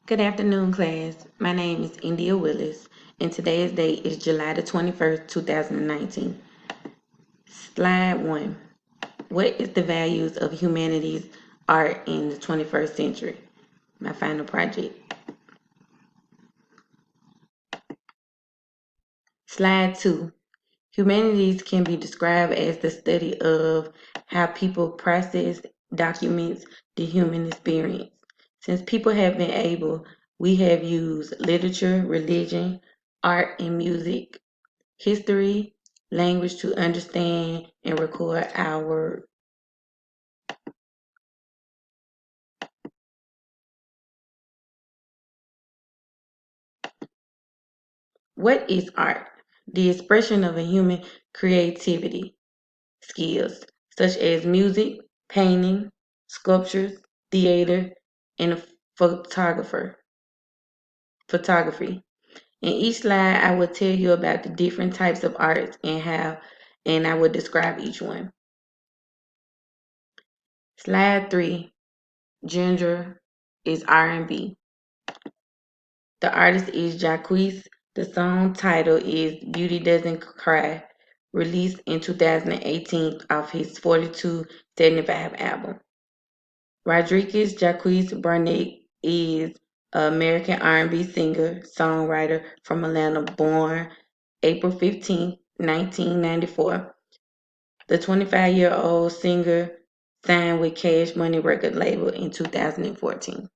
Good afternoon, class. My name is India Willis, and today's date is July the 21st, 2019. Slide 1. What is the values of humanities art in the 21st century? My final project. Slide 2. Humanities can be described as the study of how people process, documents the human experience. Since people have been able, we have used literature, religion, art, and music, history, language to understand and record our world. What is art? The expression of a human creativity skills, such as music, painting, sculptures, theater, and photography. In each slide, I will tell you about the different types of arts and I will describe each one. Slide 3, genre is R&B. The artist is Jacquees. The song title is Beauty Doesn't Cry, released in 2018 off his 4275 album. Rodriguez Jacquees Barnett is an American R&B singer, songwriter from Atlanta, born April 15, 1994. The 25-year-old singer signed with Cash Money record label in 2014.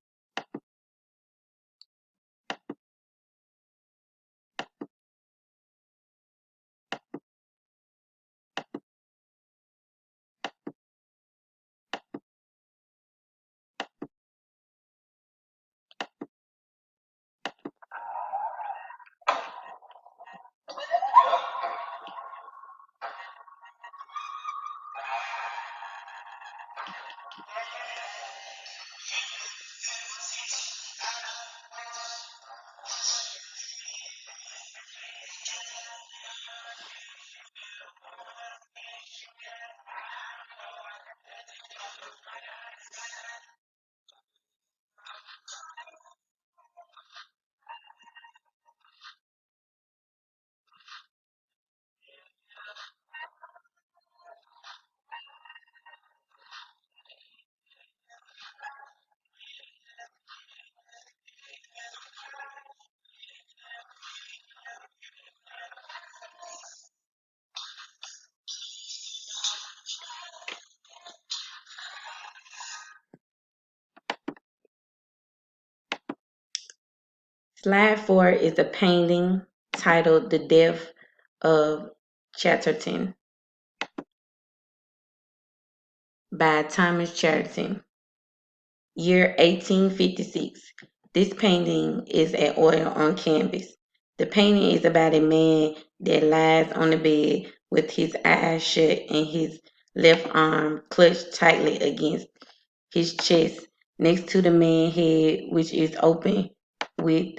Slide 4 is a painting titled The Death of Chatterton by Thomas Chatterton, year 1856. This painting is an oil on canvas. The painting is about a man that lies on the bed with his eyes shut and his left arm clutched tightly against his chest next to the man's head, which is open with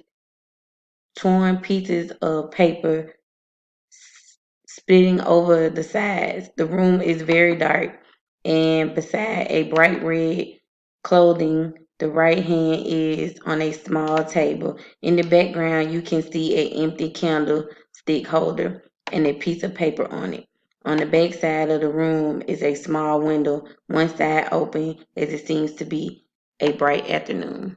torn pieces of paper splitting over the sides. The room is very dark, and beside a bright red clothing, the right hand is on a small table. In the background, you can see an empty candlestick holder and a piece of paper on it. On the back side of the room is a small window, one side open as it seems to be a bright afternoon.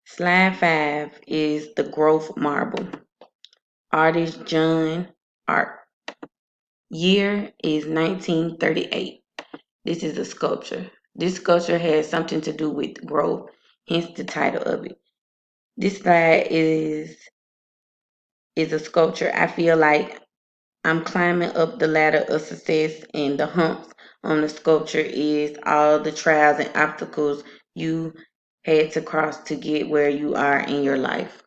Slide 5 is the Growth Marble. Artist John Art. Year is 1938. This is a sculpture. This sculpture has something to do with growth, hence the title of it. This slide is a sculpture. I feel like I'm climbing up the ladder of success, and the humps on the sculpture is all the trials and obstacles you had to cross to get where you are in your life.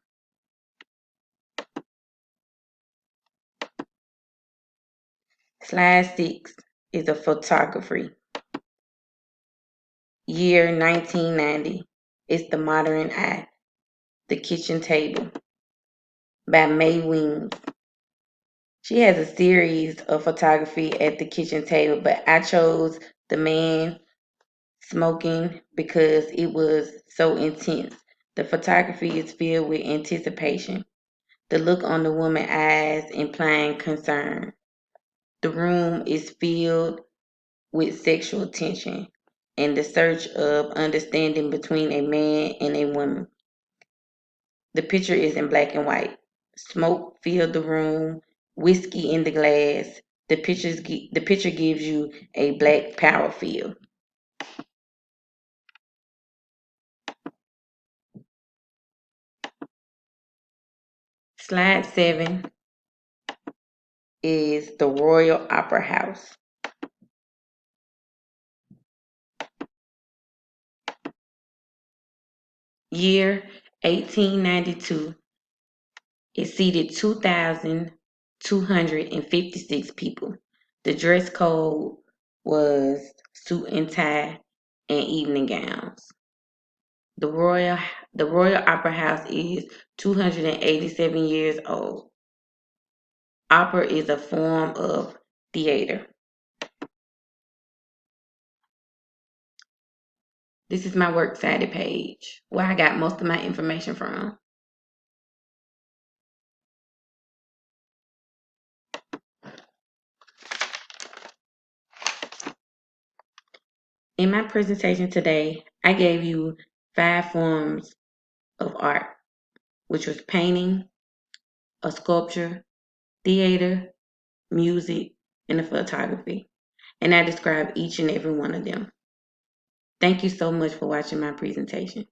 Slide 6 is a photography. Year 1990. It's The Modern Eye, The Kitchen Table by May Wings. She has a series of photography at the kitchen table, but I chose the man smoking because it was so intense. The photography is filled with anticipation, the look on the woman's eyes implying concern. The room is filled with sexual tension and the search of understanding between a man and a woman. The picture is in black and white. Smoke filled the room, whiskey in the glass. The picture gives you a black power feel. Slide 7 is the Royal Opera House. Year 1892. It seated 2,256 people. The dress code was suit and tie and evening gowns. The Royal the Royal Opera House is 287 years old. Opera is a form of theater. This is my works cited page where I got most of my information from. In my presentation today, I gave you 5 forms of art, which was painting, a sculpture, theater, music, and photography. And I described each and every one of them. Thank you so much for watching my presentation.